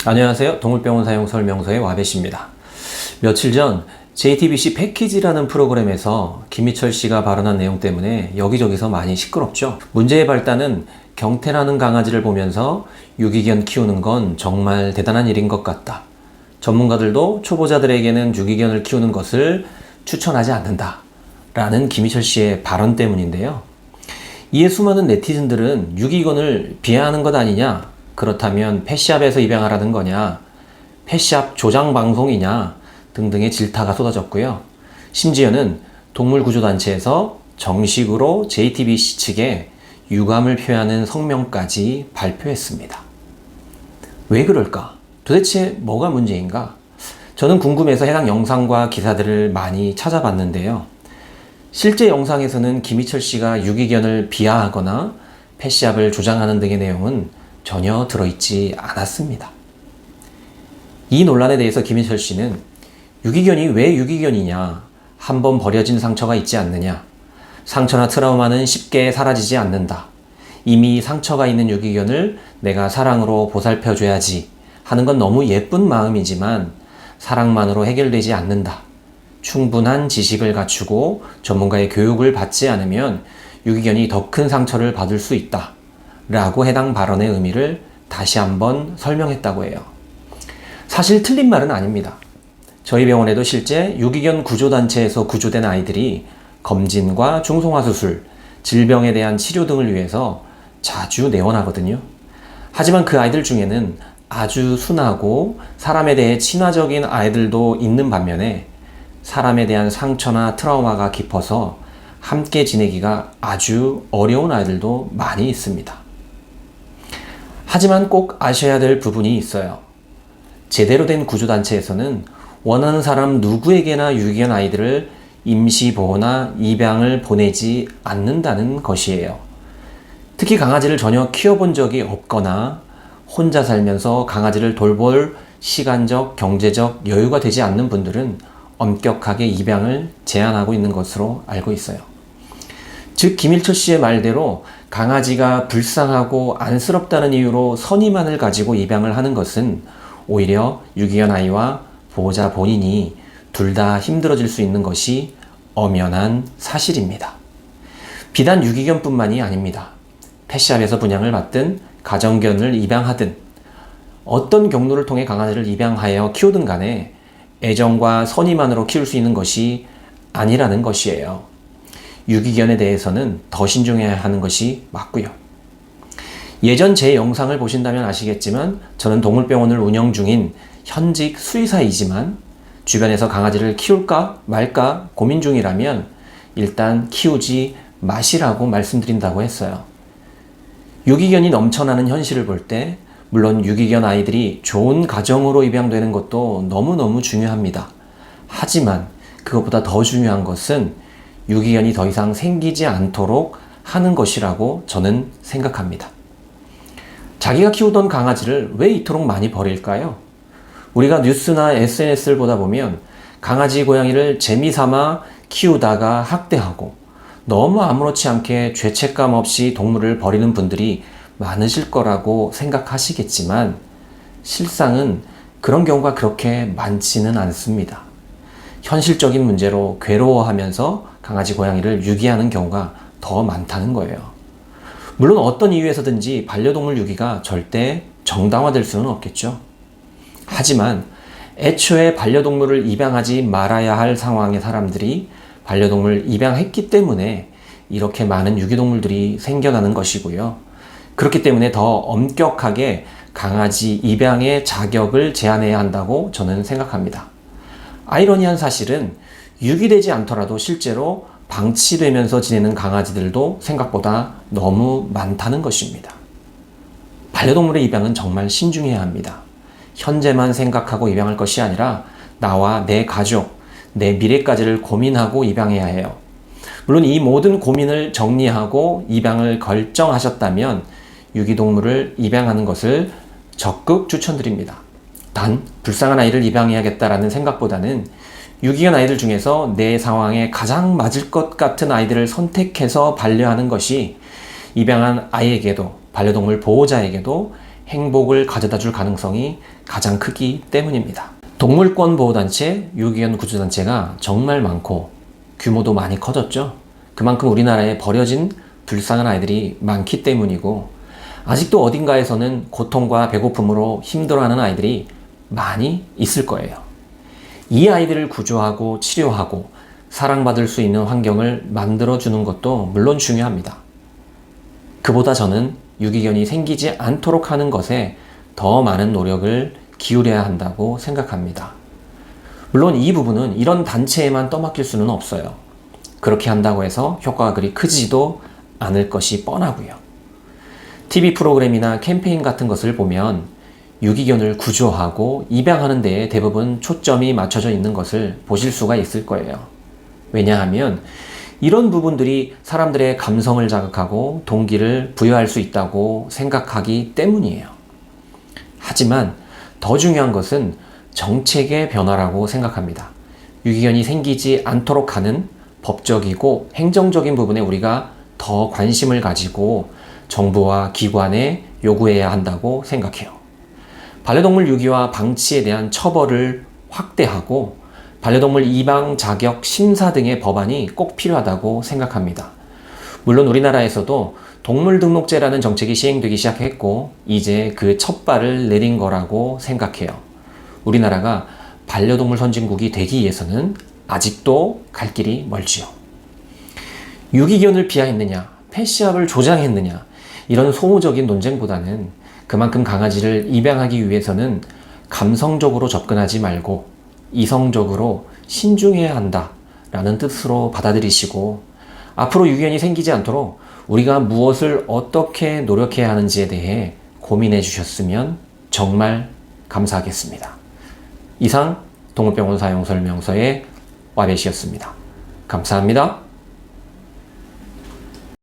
안녕하세요. 동물병원 사용 설명서의 와베시입니다. 며칠 전 JTBC 패키지라는 프로그램에서 김희철 씨가 발언한 내용 때문에 여기저기서 많이 시끄럽죠. 문제의 발단은 경태라는 강아지를 보면서 유기견 키우는 건 정말 대단한 일인 것 같다. 전문가들도 초보자들에게는 유기견을 키우는 것을 추천하지 않는다. 라는 김희철 씨의 발언 때문인데요. 이에 수많은 네티즌들은 유기견을 비하하는 것 아니냐? 그렇다면 펫샵에서 입양하라는 거냐? 펫샵 조장 방송이냐? 등등의 질타가 쏟아졌고요. 심지어는 동물구조단체에서 정식으로 JTBC 측에 유감을 표하는 성명까지 발표했습니다. 왜 그럴까? 도대체 뭐가 문제인가? 저는 궁금해서 해당 영상과 기사들을 많이 찾아봤는데요. 실제 영상에서는 김희철 씨가 유기견을 비하하거나 펫샵을 조장하는 등의 내용은 전혀 들어있지 않았습니다. 이 논란에 대해서 김희철 씨는 유기견이 왜 유기견이냐? 한번 버려진 상처가 있지 않느냐? 상처나 트라우마는 쉽게 사라지지 않는다. 이미 상처가 있는 유기견을 내가 사랑으로 보살펴줘야지 하는 건 너무 예쁜 마음이지만 사랑만으로 해결되지 않는다. 충분한 지식을 갖추고 전문가의 교육을 받지 않으면 유기견이 더 큰 상처를 받을 수 있다. 라고 해당 발언의 의미를 다시 한번 설명했다고 해요. 사실 틀린 말은 아닙니다. 저희 병원에도 실제 유기견 구조단체에서 구조된 아이들이 검진과 중성화 수술, 질병에 대한 치료 등을 위해서 자주 내원하거든요. 하지만 그 아이들 중에는 아주 순하고 사람에 대해 친화적인 아이들도 있는 반면에 사람에 대한 상처나 트라우마가 깊어서 함께 지내기가 아주 어려운 아이들도 많이 있습니다. 하지만 꼭 아셔야 될 부분이 있어요. 제대로 된 구조단체에서는 원하는 사람 누구에게나 유기견 아이들을 임시보호나 입양을 보내지 않는다는 것이에요. 특히 강아지를 전혀 키워본 적이 없거나 혼자 살면서 강아지를 돌볼 시간적, 경제적 여유가 되지 않는 분들은 엄격하게 입양을 제한하고 있는 것으로 알고 있어요. 즉 김일철 씨의 말대로 강아지가 불쌍하고 안쓰럽다는 이유로 선의만을 가지고 입양을 하는 것은 오히려 유기견 아이와 보호자 본인이 둘 다 힘들어질 수 있는 것이 엄연한 사실입니다. 비단 유기견뿐만이 아닙니다. 펫샵에서 분양을 받든 가정견을 입양하든 어떤 경로를 통해 강아지를 입양하여 키우든 간에 애정과 선의만으로 키울 수 있는 것이 아니라는 것이에요. 유기견에 대해서는 더 신중해야 하는 것이 맞고요. 예전 제 영상을 보신다면 아시겠지만 저는 동물병원을 운영 중인 현직 수의사이지만 주변에서 강아지를 키울까 말까 고민 중이라면 일단 키우지 마시라고 말씀드린다고 했어요. 유기견이 넘쳐나는 현실을 볼 때 물론 유기견 아이들이 좋은 가정으로 입양되는 것도 너무너무 중요합니다. 하지만 그것보다 더 중요한 것은 유기견이 더 이상 생기지 않도록 하는 것이라고 저는 생각합니다. 자기가 키우던 강아지를 왜 이토록 많이 버릴까요? 우리가 뉴스나 SNS를 보다 보면 강아지, 고양이를 재미삼아 키우다가 학대하고 너무 아무렇지 않게 죄책감 없이 동물을 버리는 분들이 많으실 거라고 생각하시겠지만 실상은 그런 경우가 그렇게 많지는 않습니다. 현실적인 문제로 괴로워하면서 강아지, 고양이를 유기하는 경우가 더 많다는 거예요. 물론 어떤 이유에서든지 반려동물 유기가 절대 정당화될 수는 없겠죠. 하지만 애초에 반려동물을 입양하지 말아야 할 상황의 사람들이 반려동물을 입양했기 때문에 이렇게 많은 유기동물들이 생겨나는 것이고요. 그렇기 때문에 더 엄격하게 강아지 입양의 자격을 제한해야 한다고 저는 생각합니다. 아이러니한 사실은 유기되지 않더라도 실제로 방치되면서 지내는 강아지들도 생각보다 너무 많다는 것입니다. 반려동물의 입양은 정말 신중해야 합니다. 현재만 생각하고 입양할 것이 아니라 나와 내 가족, 내 미래까지를 고민하고 입양해야 해요. 물론 이 모든 고민을 정리하고 입양을 결정하셨다면 유기동물을 입양하는 것을 적극 추천드립니다. 단 불쌍한 아이를 입양해야겠다라는 생각보다는 유기견 아이들 중에서 내 상황에 가장 맞을 것 같은 아이들을 선택해서 반려하는 것이 입양한 아이에게도 반려동물 보호자에게도 행복을 가져다 줄 가능성이 가장 크기 때문입니다. 동물권 보호단체, 유기견 구조단체가 정말 많고 규모도 많이 커졌죠. 그만큼 우리나라에 버려진 불쌍한 아이들이 많기 때문이고, 아직도 어딘가에서는 고통과 배고픔으로 힘들어하는 아이들이 많이 있을 거예요. 이 아이들을 구조하고 치료하고 사랑받을 수 있는 환경을 만들어주는 것도 물론 중요합니다. 그보다 저는 유기견이 생기지 않도록 하는 것에 더 많은 노력을 기울여야 한다고 생각합니다. 물론 이 부분은 이런 단체에만 떠맡길 수는 없어요. 그렇게 한다고 해서 효과가 그리 크지도 않을 것이 뻔하고요. TV 프로그램이나 캠페인 같은 것을 보면 유기견을 구조하고 입양하는 데에 대부분 초점이 맞춰져 있는 것을 보실 수가 있을 거예요. 왜냐하면 이런 부분들이 사람들의 감성을 자극하고 동기를 부여할 수 있다고 생각하기 때문이에요. 하지만 더 중요한 것은 정책의 변화라고 생각합니다. 유기견이 생기지 않도록 하는 법적이고 행정적인 부분에 우리가 더 관심을 가지고 정부와 기관에 요구해야 한다고 생각해요. 반려동물 유기와 방치에 대한 처벌을 확대하고 반려동물 입양 자격 심사 등의 법안이 꼭 필요하다고 생각합니다. 물론 우리나라에서도 동물등록제라는 정책이 시행되기 시작했고 이제 그 첫 발을 내린 거라고 생각해요. 우리나라가 반려동물 선진국이 되기 위해서는 아직도 갈 길이 멀지요. 유기견을 비하했느냐, 펫시업을 조장했느냐, 이런 소모적인 논쟁보다는 그만큼 강아지를 입양하기 위해서는 감성적으로 접근하지 말고 이성적으로 신중해야 한다라는 뜻으로 받아들이시고, 앞으로 유기견이 생기지 않도록 우리가 무엇을 어떻게 노력해야 하는지에 대해 고민해 주셨으면 정말 감사하겠습니다. 이상 동물병원 사용 설명서의 와베시였습니다. 감사합니다.